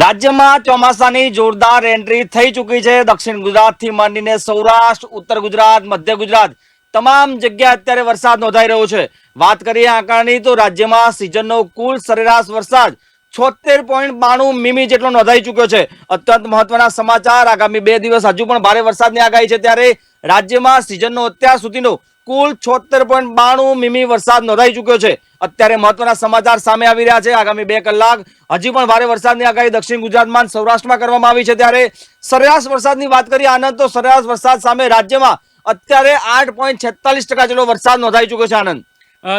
રાજ્યમાં ચોમાસાની જોરદાર એન્ટ્રી થઈ ચૂકી છે। દક્ષિણ ગુજરાતથી માંડીને સૌરાષ્ટ્ર, ઉત્તર ગુજરાત, મધ્ય ગુજરાત તમામ જગ્યાએ અત્યારે વરસાદ નોંધાઈ રહ્યો છે। વાત કરીએ આંકડાની તો રાજ્યમાં સિઝનનો કુલ સરેરાશ વરસાદ 76.92 મીમી જેટલો નોંધાઈ ચૂક્યો છે। અત્યંત મહત્વના સમાચાર, આગામી 2 દિવસ હજુ પણ ભારે વરસાદની આગાહી છે, ત્યારે રાજ્યમાં સિઝનનો અત્યાર સુધીનો કુલ 76.92 મીમી વરસાદ નોંધાઈ ચૂક્યો છે। અત્યારે મહત્વના સમાચાર સામે આવી રહ્યા છે। આગામી 2 કલાક હજી પણ ભારે વરસાદની આગાહી દક્ષિણ ગુજરાતમાં સૌરાષ્ટ્રમાં કરવામાં આવી છે, ત્યારે સરેરાશ વરસાદની વાત કરીએ આનંદ, તો સરેરાશ વરસાદ સામે રાજ્યમાં અત્યારે 8.46% જેટલો વરસાદ નોંધાઈ ચૂક્યો છે। આનંદ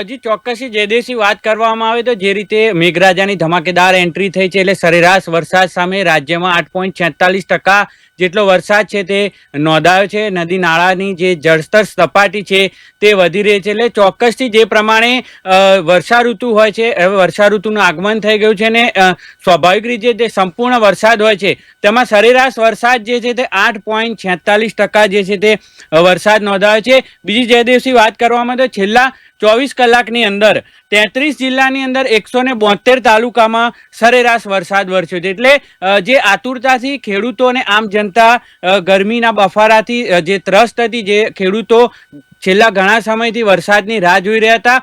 જી ચોક્કસથી જયદેવસિંહ, વાત કરવામાં આવે તો જે રીતે મેઘરાજાની ધમાકેદાર એન્ટ્રી થઈ છે, એટલે સરેરાશ વરસાદ સામે રાજ્યમાં 8.46% જેટલો વરસાદ છે તે નોંધાયો છે। નદી નાળાની જે જળસ્તર સપાટી છે તે વધી રહી છે, એટલે ચોક્કસથી જે પ્રમાણે વર્ષા ઋતુ હોય છે, હવે વર્ષા ઋતુનું આગમન થઈ ગયું છે ને સ્વાભાવિક રીતે તે સંપૂર્ણ વરસાદ હોય છે, તેમાં સરેરાશ વરસાદ જે છે તે 8.46% જે છે તે વરસાદ નોંધાયો છે। બીજી જયદેવસિંહ વાત કરવામાં તો છેલ્લા 24 કલાકની અંદર 33 જિલ્લાની અંદર 172 તાલુકામાં સરેરાશ વરસાદ વરસ્યો છે, એટલે જે આતુરતાથી ખેડૂતોને આમ જનતા ગરમીના બફારાથી જે ત્રસ્ત હતી, જે ખેડૂતો છેલ્લા ઘણા સમયથી વરસાદની રાહ જોઈ રહ્યા હતા,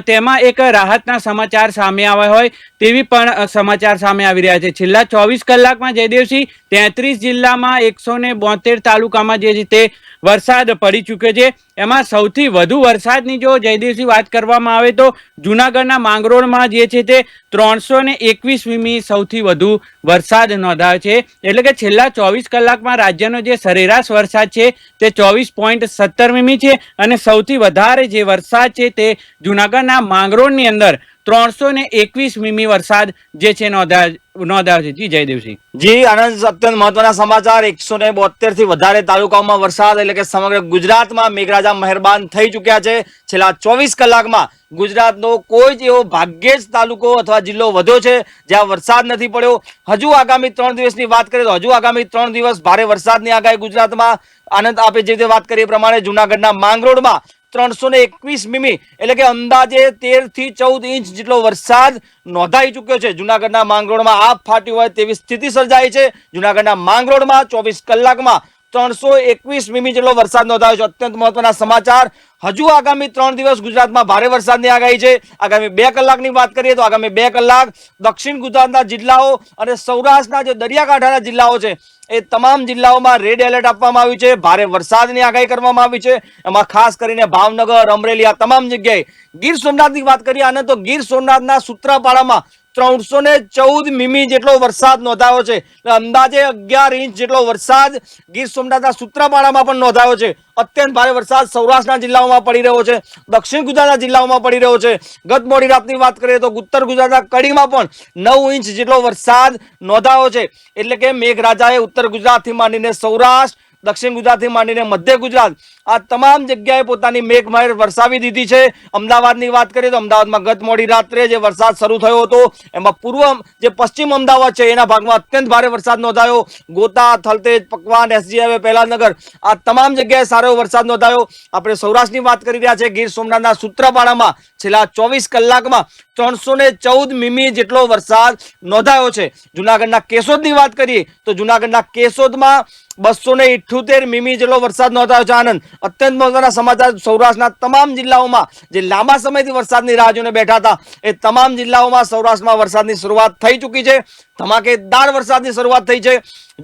તેમાં એક રાહતના સમાચાર સામે આવ્યા હોય તેવી પણ સમાચાર સામે આવી રહ્યા છે। છેલ્લા 24 કલાકમાં જયદેવસિંહ 33 જિલ્લામાં 172 તાલુકામાં જે રીતે વરસાદ પડી ચૂક્યો છે, એમાં સૌથી વધુ વરસાદની જો જયદેવસિંહ વાત કરવામાં આવે તો જૂનાગઢના માંગરોળમાં જે છે તે 321 મીમી સૌથી વધુ વરસાદ નોંધાયો છે, એટલે કે છેલ્લા 24 કલાકમાં રાજ્યનો જે સરેરાશ વરસાદ છે તે 24.17 મીમી છે, અને સૌથી વધારે જે વરસાદ છે તે જૂનાગઢના માંગરોળની અંદર 321 મીમી વરસાદ જે છે નોંધાયો છે। જી જયદેવસિંહ। જી આનંદ, અત્યંત મહત્વના સમાચાર, 172 થી વધારે તાલુકાઓમાં વરસાદ, એટલે કે સમગ્ર ગુજરાતમાં મેઘરાજા મહેરબાન થઈ ચૂક્યા છે। છેલ્લા 24 કલાકમાં ગુજરાતનો કોઈ જ એવો ભાગ્યે જ તાલુકો અથવા જિલ્લો વધ્યો છે જ્યાં વરસાદ નથી પડ્યો। હજુ આગામી 3 દિવસની વાત કરીએ તો હજુ આગામી 3 દિવસ ભારે વરસાદની આગાહી ગુજરાતમાં। આનંદ, આપે જે રીતે વાત કરી એ પ્રમાણે જૂનાગઢના માંગરોળમાં 321 મીમી એટલે કે અંદાજે 13 થી 14 ઇંચ જેટલો વરસાદ નોંધાઈ ચૂક્યો છે। જૂનાગઢના માંગરોળમાં આપ ફાટ્યું હોય તેવી સ્થિતિ સર્જાઈ છે। જૂનાગઢના માંગરોળમાં 24 કલાકમાં 321 મીમી જેટલો વરસાદ નોંધાયો છે। અત્યંત મહત્વના સમાચાર, હજુ આગામી 3 દિવસ ગુજરાતમાં ભારે વરસાદની આગાહી છે। આગામી 2 કલાકની વાત કરીએ તો આગામી 2 કલાક દક્ષિણ ગુજરાતના જિલ્લાઓ અને સૌરાષ્ટ્રના જે દરિયાકાંઠાના જિલ્લાઓ છે એ તમામ જિલ્લાઓમાં રેડ એલર્ટ આપવામાં આવ્યું છે। ભારે વરસાદની આગાહી કરવામાં આવી છે। એમાં ખાસ કરીને ભાવનગર, અમરેલી, આ તમામ જગ્યાએ ગીર સોમનાથની વાત કરીએ આને તો ગીર સોમનાથના સૂત્રાપાડામાં 314 મીમી જેટલો વરસાદ નોંધાયો છે। અંદાજે 11 ઇંચ જેટલો વરસાદ ગીર સોમનાથના સૂત્રાપાડામાં પણ નોંધાયો છે। અત્યંત ભારે વરસાદ સૌરાષ્ટ્રના જિલ્લાઓમાં પડી રહ્યો છે, દક્ષિણ ગુજરાતના જિલ્લાઓમાં પડી રહ્યો છે। ગત મોડી રાતની વાત કરીએ તો ઉત્તર ગુજરાતના કડીમાં પણ 9 ઇંચ જેટલો વરસાદ નોંધાયો છે, એટલે કે મેઘરાજાએ ઉત્તર ગુજરાતથી માંડીને સૌરાષ્ટ્ર, દક્ષિણ ગુજરાતથી માંડીને મધ્ય ગુજરાત આ તમામ જગ્યાએ પોતાની મેઘમહેર વરસાવી દીધી છે। અમદાવાદની વાત કરીએ તો અમદાવાદમાં ગત મોડી રાત્રે જે વરસાદ શરૂ થયો હતો એમાં પૂર્વ જે પશ્ચિમ અમદાવાદ છે એના ભાગમાં અત્યંત ભારે વરસાદ નોંધાયો। ગોતા, થલતેજ, પકવાન, એસજી હાઈવે, પહેલાનગર આ તમામ જગ્યાએ સારો વરસાદ નોંધાયો। આપણે સૌરાષ્ટ્રની વાત કરી રહ્યા છે, ગીર સોમનાથના સૂત્રાપાડામાં છેલ્લા 24 કલાકમાં 314 મીમી જેટલો વરસાદ નોંધાયો છે। જૂનાગઢના કેશોદની વાત કરીએ તો જૂનાગઢના કેશોદમાં 278 મીમી જેટલો વરસાદ નોંધાયો છે। આનંદ, અત્યંત મહત્વના સમાચાર, સૌરાષ્ટ્રના તમામ જિલ્લાઓમાં જે લાંબા સમયથી વરસાદની રાહ જોઈને બેઠા હતા એ તમામ જિલ્લાઓમાં સૌરાષ્ટ્રમાં વરસાદની શરૂઆત થઈ ચૂકી છે। ધમાકેદાર વરસાદની શરૂઆત થઈ છે।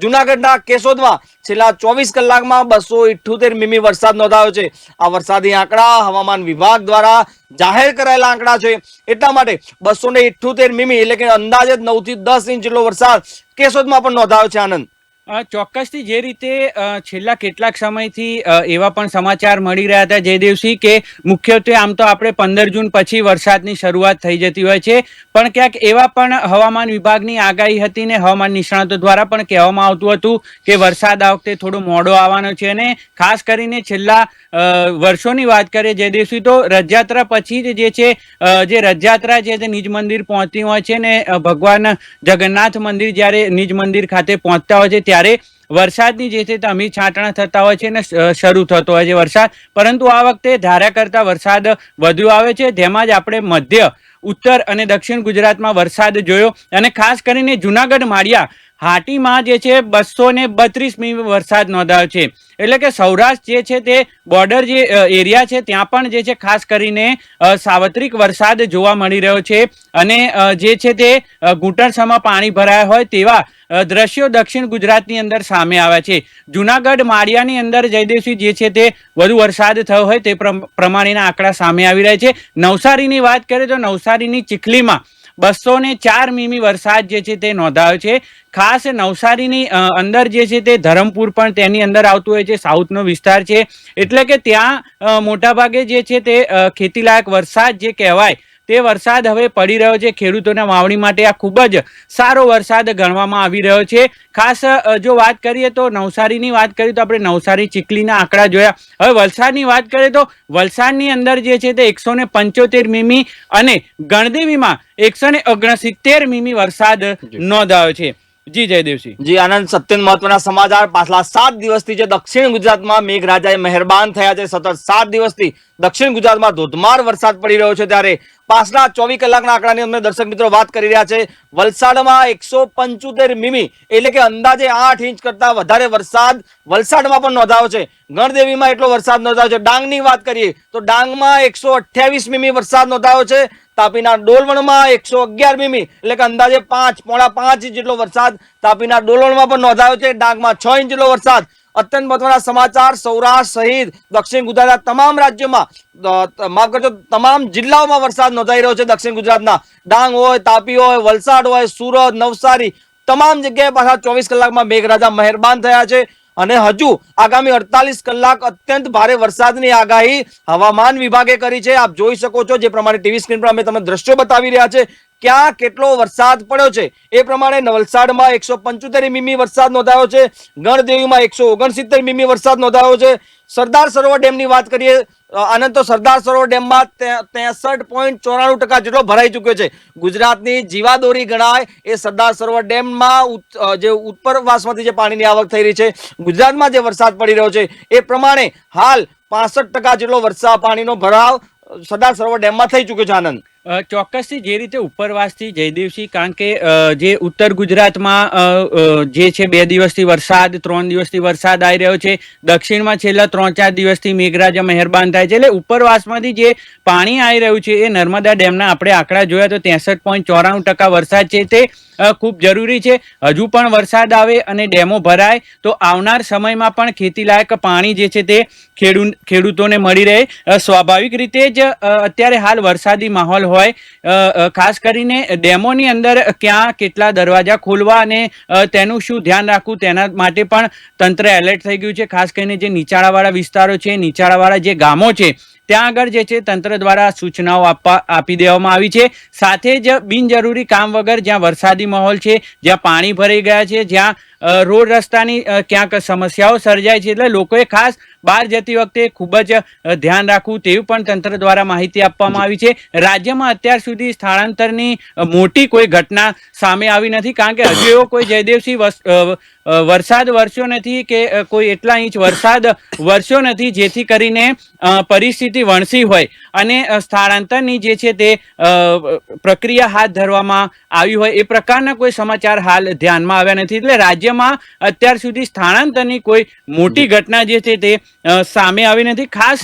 જૂનાગઢના કેશોદમાં છેલ્લા 24 કલાકમાં 278 મીમી વરસાદ નોંધાયો છે। આ વરસાદી આંકડા હવામાન વિભાગ દ્વારા જાહેર કરાયેલા આંકડા છે, એટલા માટે 278 મીમી એટલે કે અંદાજે 9 થી 10 ઇંચ જેટલો વરસાદ કેશોદમાં પણ નોંધાયો છે। આનંદ, ચોક્કસથી જે રીતે છેલ્લા કેટલાક સમયથી એવા પણ સમાચાર મળી રહ્યા હતા જયદેવસિંહ કે મુખ્યત્વે આમ તો આપણે 15 જૂન પછી વરસાદની શરૂઆત થઈ જતી હોય છે, પણ ક્યાંક એવા પણ હવામાન વિભાગની આગાહી હતી ને હવામાન નિષ્ણાતો દ્વારા પણ કહેવામાં આવતું હતું કે વરસાદ આ વખતે થોડો મોડો આવવાનો છે, અને ખાસ કરીને છેલ્લા વર્ષોની વાત કરીએ જયદેવસિંહ તો રથયાત્રા પછી જે છે જે રથયાત્રા છે તે નિજ મંદિર પહોંચતી હોય છે ને ભગવાન જગન્નાથ મંદિર જ્યારે નિજ મંદિર ખાતે પહોંચતા હોય છે ત્યારે વરસાદની જે છે અમી છાંટણા થતા હોય છે ને શરૂ થતો હોય છે વરસાદ, પરંતુ આ વખતે ધાર્યા કરતા વરસાદ વધુ આવે છે। જેમાં જ આપણે મધ્ય ઉત્તર અને દક્ષિણ ગુજરાતમાં વરસાદ જોયો અને ખાસ કરીને જુનાગઢ માળિયા હાટીમાં જે છે 232 મીમી વરસાદ નોંધાયો છે. એટલે કે સૌરાષ્ટ્ર જે છે તે બોર્ડર જે એરિયા છે ત્યાં પણ જે છે ખાસ કરીને સાર્વત્રિક વરસાદ જોવા મળી રહ્યો છે અને જે છે તે ઘૂંટણસમાં પાણી ભરાયા હોય તેવા દ્રશ્યો દક્ષિણ ગુજરાતની અંદર સામે આવ્યા છે. જુનાગઢ માળિયાની અંદર જયદેવસિંહ જે છે તે વધુ વરસાદ થયો હોય તે પ્રમાણેના આંકડા સામે આવી રહ્યા છે. નવસારીની વાત કરીએ તો નવસારીની ચીખલીમાં 204 મીમી વરસાદ જે છે તે નોંધાયો છે. ખાસ નવસારીની અંદર જે છે તે ધરમપુર પણ તેની અંદર આવતું હોય છે, સાઉથનો વિસ્તાર છે, એટલે કે ત્યાં મોટાભાગે જે છે તે ખેતીલાયક વરસાદ જે કહેવાય તે વરસાદ હવે પડી રહ્યો છે. ખેડૂતોના વાવણી માટે આ ખૂબ જ સારો વરસાદ ગણવામાં આવી રહ્યો છે. ખાસ જો વાત કરીએ તો નવસારીની વાત કરીએ તો આપણે નવસારી ચીખલીના આંકડા જોયા. હવે વલસાડની વાત કરીએ તો વલસાડની અંદર જે છે તે 175 મીમી અને ગણદેવીમાં 169 મીમી વરસાદ નોંધાયો છે. જી જયદેવસિંહ. જી આનંદ, અત્યંત મહત્વના સમાચાર. પાછલા 7 દિવસથી જે દક્ષિણ ગુજરાતમાં મેઘરાજાએ મહેરબાન થયા છે, સતત 7 દિવસથી દક્ષિણ ગુજરાતમાં ધોધમાર વરસાદ પડી રહ્યો છે, ત્યારે પાછલા 24 કલાકના આંકડાની અમે દર્શક મિત્રો વાત કરી રહ્યા છે. વલસાડમાં 175 મીમી એટલે કે અંદાજે 8 ઇંચ કરતા વધારે વરસાદ વલસાડમાં પણ નોંધાયો છે. ગણદેવીમાં એટલો વરસાદ નોંધાયો છે. ડાંગની વાત કરીએ તો ડાંગમાં 128 મીમી વરસાદ નોંધાયો છે. તાપીના ડોલવણમાં 111 મીમી એટલે કે અંદાજે 5.5 ઇંચ જેટલો વરસાદ તાપીના ડોલવણમાં પણ નોંધાયો છે. ડાંગમાં 6 ઇંચ જેટલો વરસાદ. અત્યંત મહત્વના સમાચાર. સૌરાષ્ટ્ર સહિત દક્ષિણ ગુજરાતના તમામ રાજ્યોમાં માફ કરજો તમામ જિલ્લાઓમાં વરસાદ નોંધાઈ રહ્યો છે. દક્ષિણ ગુજરાતના ડાંગ હોય, તાપી હોય, વલસાડ હોય, સુરત, નવસારી તમામ જગ્યાએ પાછા 24 કલાકમાં મેઘરાજા મહેરબાન થયા છે અને હજુ આગામી 48 કલાક અત્યંત ભારે વરસાદની આગાહી હવામાન વિભાગે કરી છે. આપ જોઈ શકો છો જે પ્રમાણે ટીવી સ્ક્રીન પર અમે તમને દ્રશ્યો બતાવી રહ્યા છે ક્યાં કેટલો વરસાદ પડ્યો છે. એ પ્રમાણે વલસાડમાં 175 મીમી વરસાદ નોંધાયો છે. ગણદેવીમાં 169 મીમી વરસાદ નોંધાયો છે. સરદાર સરોવર ડેમની વાત કરીએ આનંદ, તો સરદાર સરોવર ડેમમાં 63.94% જેટલો ભરાઈ ચુક્યો છે. ગુજરાતની જીવાદોરી ગણાય એ સરદાર સરોવર ડેમમાં જે ઉપરવાસમાંથી જે પાણીની આવક થઈ રહી છે, ગુજરાતમાં જે વરસાદ પડી રહ્યો છે એ પ્રમાણે હાલ 65% જેટલો વરસાદ પાણીનો ભરાવ સરદાર સરોવર ડેમમાં થઈ ચુક્યો છે. આનંદ, ચોક્કસથી જે રીતે ઉપરવાસથી જયદેવસિંહ, કારણ કે જે ઉત્તર ગુજરાતમાં જે છે 2 દિવસથી વરસાદ, 3 દિવસથી વરસાદ આવી રહ્યો છે, દક્ષિણમાં છેલ્લા 3-4 દિવસથી મેઘરાજા મહેરબાન થાય છે, એટલે ઉપરવાસમાંથી જે પાણી આવી રહ્યું છે એ નર્મદા ડેમના આપણે આંકડા જોયા તો 63.94% વરસાદ છે તે ખૂબ જરૂરી છે. હજુ પણ વરસાદ આવે અને ડેમો ભરાય તો આવનાર સમયમાં પણ ખેતીલાયક પાણી જે છે તે ખેડૂતોને મળી રહે. સ્વાભાવિક રીતે જ અત્યારે હાલ વરસાદી માહોલ હોય, ખાસ કરીને ડેમોની અંદર ક્યાં કેટલા દરવાજા ખોલવા અને તેનું શું ધ્યાન રાખવું તેના માટે પણ તંત્ર એલર્ટ થઈ ગયું છે. ખાસ કરીને જે નીચાણવાળા વિસ્તારો છે, નીચાણવાળા જે ગામો છે ત્યાં આગળ જે છે તંત્ર દ્વારા સૂચનાઓ આપી દેવામાં આવી છે. સાથે જ બિનજરૂરી કામ વગર જ્યાં વરસાદી માહોલ છે, જ્યાં પાણી ભરાઈ ગયા છે, જ્યાં રોડ રસ્તાની ક્યાંક સમસ્યાઓ સર્જાય છે, એટલે લોકોએ ખાસ બહાર જતી વખતે ખૂબ જ ધ્યાન રાખવું તેવું પણ તંત્ર દ્વારા માહિતી આપવામાં આવી છે. રાજ્યમાં અત્યાર સુધી સ્થળાંતરની મોટી કોઈ ઘટના સામે આવી નથી, કારણ કે હજુ એવો કોઈ જયદેવસિંહ વરસાદ વરસ્યો નથી કે કોઈ એટલા ઇંચ વરસાદ વરસ્યો નથી જેથી કરીને પરિસ્થિતિ વણસી હોય અને સ્થળાંતરની જે છે તે પ્રક્રિયા હાથ ધરવામાં આવી હોય એ પ્રકારના કોઈ સમાચાર હાલ ધ્યાનમાં આવ્યા નથી. એટલે રાજ્યમાં અત્યાર સુધી સ્થળાંતરની કોઈ મોટી ઘટના જે છે તે સામે આવી નથી. ખાસ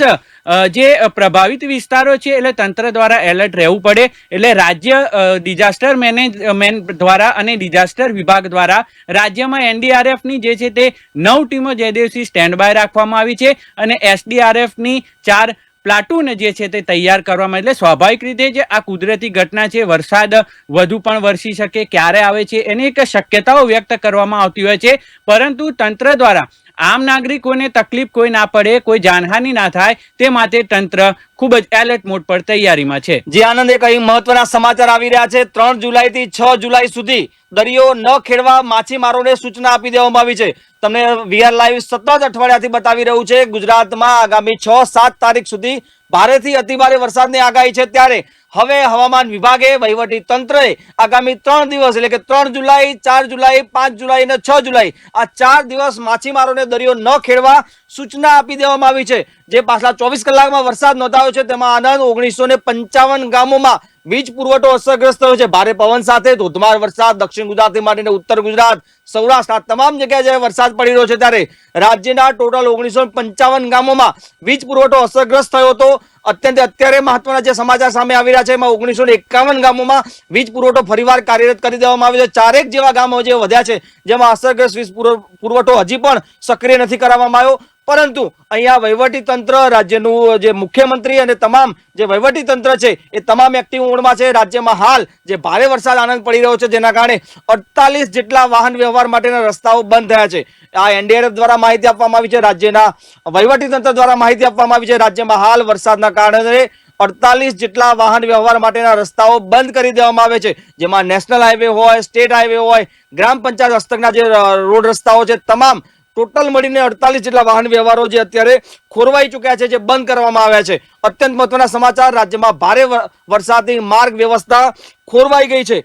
જે પ્રભાવિત વિસ્તારો છે એટલે તંત્ર દ્વારા એલર્ટ રહેવું પડે, એટલે રાજ્ય ડિઝાસ્ટર મેનેજમેન્ટ દ્વારા અને ડિઝાસ્ટર વિભાગ દ્વારા રાજ્યમાં એનડીઆરએફની જે છે તે 9 ટીમો જયદેવસિંહ સ્ટેન્ડ બાય રાખવામાં આવી છે અને એસડીઆરએફની 4 પ્લાટૂન જે છે તે તૈયાર કરવામાં. એટલે સ્વાભાવિક રીતે જે આ કુદરતી ઘટના છે, વરસાદ વધુ પણ વરસી શકે, ક્યારે આવે છે એની એક શક્યતાઓ વ્યક્ત કરવામાં આવતી હોય છે, પરંતુ તંત્ર દ્વારા આમ નાગરિકોને તકલીફ કોઈ ના પડે, કોઈ જાનહાનિ ના થાય તે માટે તંત્ર ખૂબ જ એલર્ટ મોડ પર તૈયારીમાં છે. જે આનંદ, એક અહીં મહત્વના સમાચાર આવી રહ્યા છે. 3 જુલાઈથી 6 જુલાઈ સુધી દરિયો ન ખેડવા માછીમારોને સૂચના આપી દેવામાં આવી છે. તમને વીઆર લાઈવ સતત અઠવાડિયાથી બતાવી રહ્યું છે. ગુજરાતમાં આગામી 6-7 તારીખ સુધી ભારેથી અતિભારે વરસાદની આગાહી છે, ત્યારે હવે હવામાન વિભાગે, વહીવટી તંત્રએ આગામી 3 દિવસ એટલે કે 3 જુલાઈ, 4 જુલાઈ, 5 જુલાઈ અને 6 જુલાઈ આ 4 દિવસ માછીમારોને દરિયો ન ખેડવા સૂચના આપી દેવામાં આવી છે. જે પાછલા 24 કલાકમાં વરસાદ નોંધાયો છે તેમાં આણંદ 1955 ગામોમાં વીજ પુરવઠો અસરગ્રસ્ત થયો છે. ભારે પવન સાથે ધોધમાર વરસાદ દક્ષિણ ગુજરાતથી માંડીને ઉત્તર ગુજરાત, સૌરાષ્ટ્ર આ તમામ જગ્યાએ જ્યારે વરસાદ પડી રહ્યો છે ત્યારે રાજ્યના ટોટલ 1955 ગામોમાં વીજ પુરવઠો અસરગ્રસ્ત થયો હતો. અત્યારે મહત્વના જે સમાચાર સામે આવી રહ્યા છે એમાં 1951 ગામોમાં વીજ પુરવઠો ફરીવાર કાર્યરત કરી દેવામાં આવ્યો છે. 4 જેવા ગામો જે વધ્યા છે જેમાં અસરગ્રસ્ત વીજ પુરવઠો હજી પણ સક્રિય નથી કરવામાં આવ્યો. પરંતુ અહીંયા વહીવટી તંત્ર, રાજ્યનું જે મુખ્યમંત્રી અને તમામ જે વહીવટી તંત્ર છે એ તમામ એક્ટિવ મોડમાં છે. રાજ્યમાં હાલ જે ભારે વરસાદ આનંદ પડી રહ્યો છે જેના કારણે 48 જેટલા વાહન વ્યવહાર માટેના રસ્તાઓ બંધ થયા છે. આ એનડીઆરએફ દ્વારા માહિતી આપવામાં આવી છે, રાજ્યના વહીવટી તંત્ર દ્વારા માહિતી આપવામાં આવી છે. રાજ્યમાં હાલ વરસાદના કારણે 48 જેટલા વાહન વ્યવહાર માટેના રસ્તાઓ બંધ કરી દેવામાં આવે છે, જેમાં નેશનલ હાઈવે હોય, સ્ટેટ હાઈવે હોય, ગ્રામ પંચાયત હસ્તકના જે રોડ રસ્તાઓ છે તમામ ટોટલ મળીને 48 જેટલા વાહન વ્યવહારો જે અત્યારે ખોરવાઈ ચૂક્યા છે, જે બંધ કરવામાં આવ્યા છે. અત્યંત મહત્વના સમાચાર, રાજ્યમાં ભારે વરસાદની માર્ગ વ્યવસ્થા ખોરવાઈ ગઈ છે.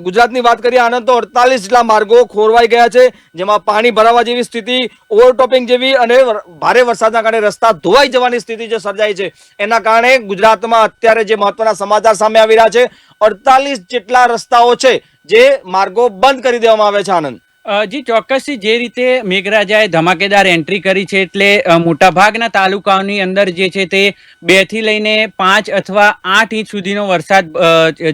ગુજરાતની વાત કરીએ આનંદ તો 48 જેટલા માર્ગો ખોરવાઈ ગયા છે, જેમાં પાણી ભરાવા જેવી સ્થિતિ, ઓવરટોપિંગ જેવી અને ભારે વરસાદના કારણે રસ્તા ધોવાઈ જવાની સ્થિતિ જે સર્જાઈ છે એના કારણે ગુજરાતમાં અત્યારે જે મહત્વના સમાચાર સામે આવી રહ્યા છે 48 જેટલા રસ્તાઓ છે જે માર્ગો બંધ કરી દેવામાં આવે છે. આનંદ જી ચોક્કસથી જે રીતે મેઘરાજાએ ધમાકેદાર એન્ટ્રી કરી છે એટલે મોટાભાગના તાલુકાઓની અંદર જે છે તે 2 થી લઈને 5 અથવા 8 ઇંચ સુધીનો વરસાદ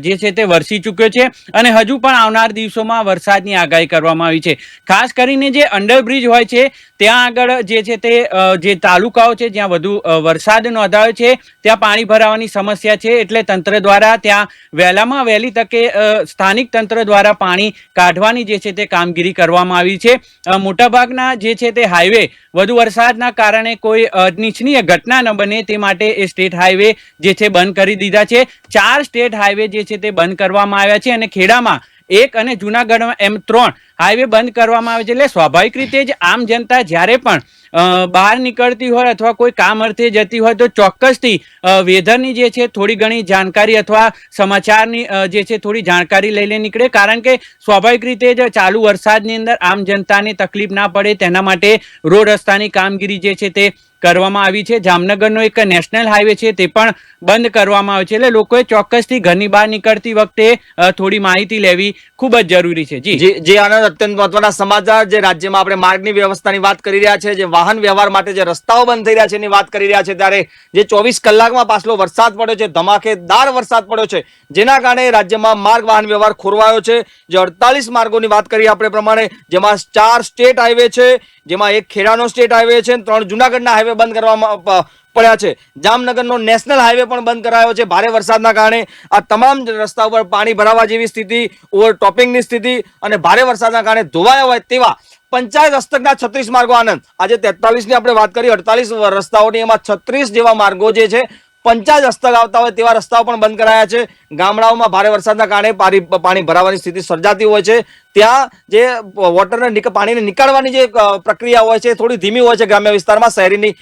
જે છે તે વરસી ચૂક્યો છે અને હજુ પણ આવનાર દિવસોમાં વરસાદની આગાહી કરવામાં આવી છે. ખાસ કરીને જે અંડરબ્રિજ હોય છે ત્યાં આગળ જે છે તે જે તાલુકાઓ છે જ્યાં વધુ વરસાદ નોંધાયો છે ત્યાં પાણી ભરાવાની સમસ્યા છે, એટલે તંત્ર દ્વારા ત્યાં વહેલામાં વહેલી તકે સ્થાનિક તંત્ર દ્વારા પાણી કાઢવાની જે છે તે કામગીરી કરવામાં આવી છે. મોટાભાગના જે છે તે હાઈવે વધુ વરસાદના કારણે કોઈ અનિચ્છનીય ઘટના ન બને તે માટે એ સ્ટેટ હાઈવે જે છે બંધ કરી દીધા છે. 4 સ્ટેટ હાઈવે જે છે તે બંધ કરવામાં આવ્યા છે અને ખેડામાં 1 અને જુનાગઢમાં એમ 3 હાઈવે બંધ કરવામાં આવે છે. એટલે સ્વાભાવિક રીતે જ આમ જનતા જ્યારે પણ બહાર નીકળતી હોય અથવા કોઈ કામ અર્થે જતી હોય તો ચોક્કસથી વેધરની જે છે થોડી ઘણી જાણકારી અથવા સમાચારની જે છે થોડી જાણકારી લઈને નીકળે, કારણ કે સ્વાભાવિક રીતે જ ચાલુ વરસાદની અંદર આમ જનતાને તકલીફ ના પડે તેના માટે રોડ રસ્તાની કામગીરી જે છે તે કરવામાં આવી છે. જામનગરનો એક નેશનલ હાઈવે છે તે પણ બંધ કરવામાં આવે છે, એટલે લોકોએ ચોક્કસથી ઘરની બહાર નીકળતી વખતે થોડી માહિતી લેવી ખૂબ જ જરૂરી છે. જી આનંદ, અત્યંત મહત્વના સમાચાર. જે રાજ્યમાં આપણે માર્ગની વ્યવસ્થાની વાત કરી રહ્યા છે, જે વાહન વ્યવહાર માટે જે રસ્તાઓ બંધ થઈ રહ્યા છે એની વાત કરી રહ્યા છે, ત્યારે જે 24 કલાકમાં પાછલો વરસાદ પડ્યો છે, ધમાકેદાર વરસાદ પડ્યો છે, જેના કારણે રાજ્યમાં માર્ગ વાહન વ્યવહાર ખોરવાયો છે. જે 48 માર્ગોની વાત કરીએ આપણે પ્રમાણે, જેમાં 4 સ્ટેટ હાઈવે છે, જેમાં 1 ખેડાનો સ્ટેટ હાઈવે છે, 3 જુનાગઢના હાઈવે બંધ કરવામાં પડ્યા છે. જામનગરનો નેશનલ હાઈવે પણ બંધ કરાયો છે ભારે વરસાદના કારણે. આ તમામ રસ્તા ઉપર પાણી ભરાવા જેવી સ્થિતિ, ઓવરટોપિંગની સ્થિતિ અને ભારે વરસાદના કારણે ધોવાયા હોય તેવા પંચાયત હસ્તકના 36 માર્ગો. આનંદ, આજે 43 ની આપણે વાત કરી, 48 રસ્તાઓની એમાં 36 જેવા માર્ગો જે છે પંચાયત હસ્તક આવતા હોય તેવા રસ્તાઓ પણ બંધ કરાયા છે. ગામડાઓમાં ભારે વરસાદના કારણે પાણી ભરાવાની સ્થિતિ સર્જાતી હોય છે, ત્યાં જે વોટરને પાણીને નીકાળવાની જે પ્રક્રિયા હોય છે થોડી ધીમી હોય છે ગ્રામ્ય વિસ્તારમાં. શહેરીની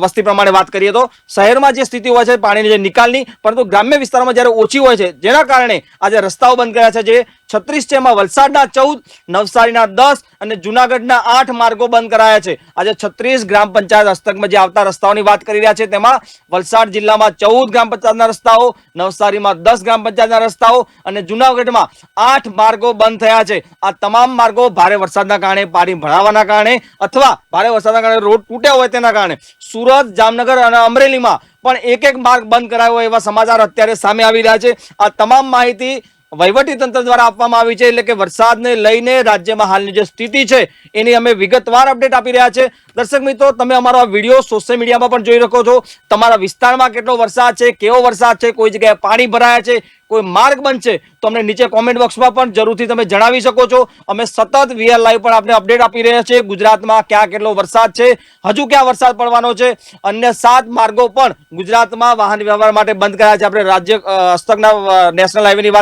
વસ્તી પ્રમાણે વાત કરીએ તો શહેરમાં જે સ્થિતિ હોય છે પાણીની જે નિકાલની, પરંતુ ગ્રામ્ય વિસ્તારમાં જ્યારે ઓછી હોય છે જેના કારણે આજે રસ્તાઓ બંધ કર્યા છે. જે 36 છે એમાં વલસાડના 14, નવસારીના 10 અને જુનાગઢના 8 માર્ગો બંધ કરાયા છે. આજે 36 ગ્રામ પંચાયત હસ્તકમાં જે આવતા રસ્તાઓની વાત કરી રહ્યા છે તેમાં વલસાડ જિલ્લામાં 14 ગ્રામ પંચાયતના રસ્તાઓ, નવસારીમાં 10 ગ્રામ પંચાયતના રસ્તાઓ અને જુનાગઢમાં 8 માર્ગો બંધ થયા છે. આ તમામ માર્ગો ભારે વરસાદના કારણે, પાણી ભરાવાના કારણે અથવા ભારે વરસાદના કારણે રોડ તૂટ્યા હોય તેના કારણે સુરત, જામનગર અને અમરેલીમાં પણ એક માર્ગ બંધ કરાયો એવા સમાચાર અત્યારે સામે આવી રહ્યા છે. આ તમામ માહિતી વહીવટી તંત્ર દ્વારા આપવામાં આવી છે, એટલે કે વરસાદને લઈને રાજ્યમાં હાલની જે સ્થિતિ છે એની અમે વિગતવાર અપડેટ આપી રહ્યા છે. દર્શક મિત્રો, તમે અમારો આ વિડીયો સોશિયલ મીડિયામાં પણ જોઈ શકો છો. તમારા વિસ્તારમાં કેટલો વરસાદ છે, કેવો વરસાદ છે, કોઈ જગ્યાએ પાણી ભરાયા છે, કોઈ માર્ગ બંધ છે તો અમને નીચે કોમેન્ટ બોક્સમાં પણ જરૂરથી તમે જણાવી શકો છો. અમે સતત વીઆર લાઈવ પણ આપણે અપડેટ આપી રહ્યા છીએ. ગુજરાતમાં ક્યાં કેટલો વરસાદ છે, હજુ ક્યાં વરસાદ પડવાનો છે, અન્ય 7 માર્ગો પણ ગુજરાતમાં વાહન વ્યવહાર માટે બંધ કર્યા છે. આપણે રાજ્ય હસ્તકના નેશનલ હાઈવેની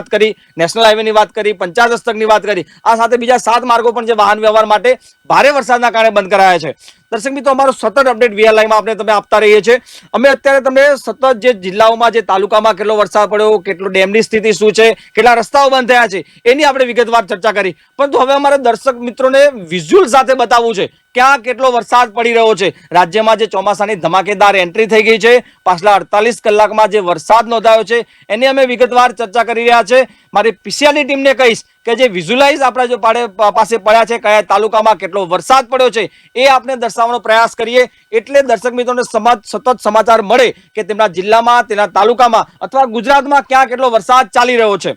વાત કરી, પંચાયત હસ્તકની વાત કરી, આ સાથે બીજા 7 માર્ગો પણ જે વાહન વ્યવહાર માટે ભારે વરસાદના કારણે બંધ કરાયા છે. દર્શક મિત્રો, અમારો સતત અપડેટ વીઆર લાઈવમાં આપણે તમે આપતા રહીએ છીએ. અમે અત્યારે તમને સતત જે જિલ્લાઓમાં, જે તાલુકામાં કેટલો વરસાદ પડ્યો, કેટલો ડેમની સ્થિતિ શું છે, કેટલા રસ્તાઓ બંધ થયા છે એની આપણે વિગતવાર ચર્ચા કરી, પરંતુ હવે અમારે દર્શક મિત્રોને વિઝ્યુઅલ સાથે બતાવવું છે ક્યાં કેટલો વરસાદ પડી રહ્યો છે. રાજ્યમાં જે ચોમાસાની ધમાકેદાર એન્ટ્રી થઈ ગઈ છે, પાછલા 48 કલાકમાં જે વરસાદ નોંધાયો છે એની અમે વિગતવાર ચર્ચા કરી રહ્યા છે. મારી પીસીઆરની ટીમને કહીશ કે જે વિઝ્યુલાઇઝ આપણા જો પાસે પડ્યા છે, કયા તાલુકામાં કેટલો વરસાદ પડ્યો છે એ આપણે દર્શાવવાનો પ્રયાસ કરીએ, એટલે દર્શક મિત્રોને સતત સમાચાર મળે કે તેમના જિલ્લામાં, તેના તાલુકામાં અથવા ગુજરાતમાં ક્યાં કેટલો વરસાદ ચાલી રહ્યો છે.